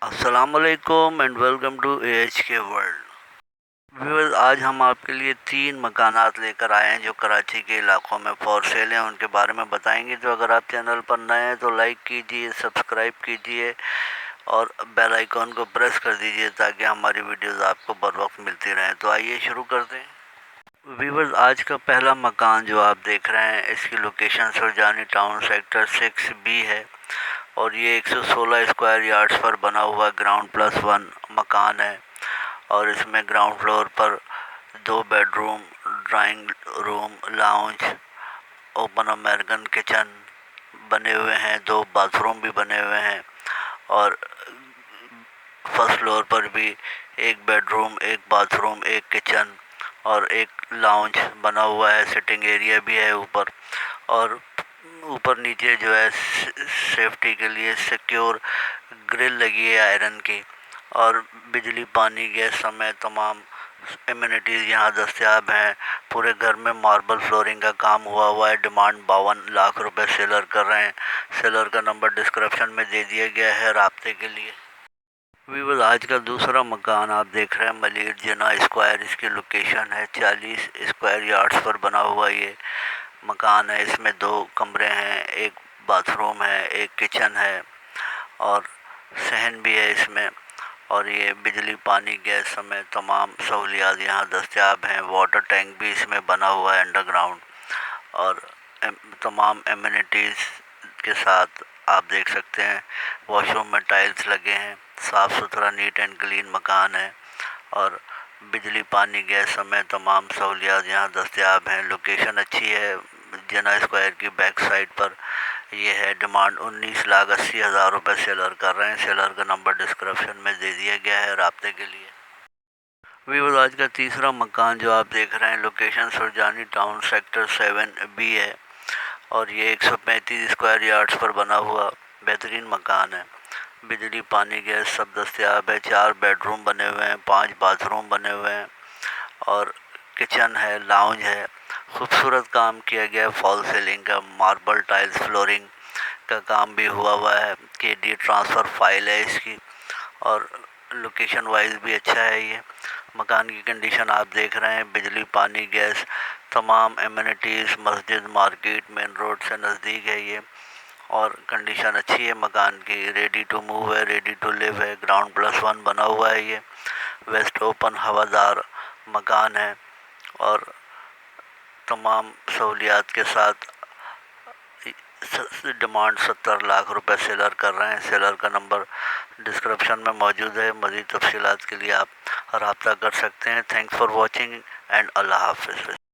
السلام علیکم and welcome to A H K world viewers. آج ہم آپ کے لیے 3 مکانات لے کر آئے ہیں جو کراچی کے علاقوں میں فور سیل ہیں. ان کے بارے میں بتائیں گے. تو اگر آپ چینل پر نئے ہیں تو لائک کیجئے، سبسکرائب کیجئے اور بیل آئیکن کو پریس کر دیجئے تاکہ ہماری ویڈیوز آپ کو بر وقت ملتی رہیں. تو آئیے شروع کرتے ہیں. ویورز، آج کا پہلا مکان جو آپ دیکھ رہے ہیں اس کی location Surjani town sector 6B ہے اور یہ 116 اسکوائر یارڈز پر بنا ہوا گراؤنڈ پلس 1 مکان ہے. اور اس میں گراؤنڈ فلور پر 2 bedroom, drawing room, lounge, open American kitchen بنے ہوئے ہیں. 2 باتھ روم بھی بنے ہوئے ہیں اور فرسٹ فلور پر بھی 1 bed room, 1 bath room, 1 kitchen اور 1 لاؤنج بنا ہوا ہے. سٹنگ ایریا بھی ہے اوپر، اور اوپر نیچے جو ہے سیفٹی کے لیے سیکیور گرل لگی ہے آئرن کی. اور بجلی، پانی، گیس سمیت تمام ایمینٹیز یہاں دستیاب ہیں. پورے گھر میں ماربل فلورنگ کا کام ہوا ہے. ڈیمانڈ 52 لاکھ روپے سیلر کر رہے ہیں. سیلر کا نمبر ڈسکرپشن میں دے دیا گیا ہے رابطے کے لیے. ویورز، آج کا دوسرا مکان آپ دیکھ رہے ہیں ملیر جناح اسکوائر. اس کی لوکیشن ہے 40 اسکوائر یارڈز پر بنا ہوا یہ مکان ہے. اس میں 2 کمرے ہیں، 1 باتھ روم ہے، 1 کچن ہے اور صحن بھی ہے اس میں. اور یہ بجلی، پانی، گیس سمیت تمام سہولیات یہاں دستیاب ہیں. واٹر ٹینک بھی اس میں بنا ہوا ہے انڈر گراؤنڈ، اور تمام ایمینٹیز کے ساتھ آپ دیکھ سکتے ہیں. واش روم میں ٹائلز لگے ہیں. صاف ستھرا نیٹ اینڈ کلین مکان ہے اور بجلی، پانی، گیس سمیت تمام سہولیات یہاں دستیاب ہیں. لوکیشن اچھی ہے. جناح اسکوائر کی بیک سائڈ پر یہ ہے. ڈیمانڈ 19,80,000 روپے سیلر کر رہے ہیں. سیلر کا نمبر ڈسکرپشن میں دے دیا گیا ہے رابطے کے لیے. ویورز، آج کا تیسرا مکان جو آپ دیکھ رہے ہیں location Surjani town sector 7B ہے اور یہ 135 اسکوائر یارڈز پر بنا ہوا بہترین مکان ہے. بجلی، پانی، گیس سب دستیاب ہے. 4 بیڈ روم بنے ہوئے ہیں، 5 باتھ روم بنے ہوئے ہیں اور کچن ہے، لاؤنج ہے. خوبصورت کام کیا گیا ہے. فال سیلنگ کا، ماربل ٹائلز فلورنگ کا کام بھی ہوا ہے. KD ٹرانسفر فائل ہے اس کی، اور لوکیشن وائز بھی اچھا ہے. یہ مکان کی کنڈیشن آپ دیکھ رہے ہیں. بجلی، پانی، گیس تمام ایمینٹیز، مسجد، مارکیٹ، مین روڈ سے نزدیک ہے یہ، اور کنڈیشن اچھی ہے مکان کی. ریڈی ٹو موو ہے، ریڈی ٹو لیو ہے. گراؤنڈ پلس 1 بنا ہوا ہے یہ. ویسٹ اوپن ہوادار مکان ہے اور تمام سہولیات کے ساتھ. ڈیمانڈ 70 لاکھ روپے سیلر کر رہے ہیں. سیلر کا نمبر ڈسکرپشن میں موجود ہے. مزید تفصیلات کے لیے آپ رابطہ کر سکتے ہیں. تھینکس فار واچنگ اینڈ اللہ حافظ.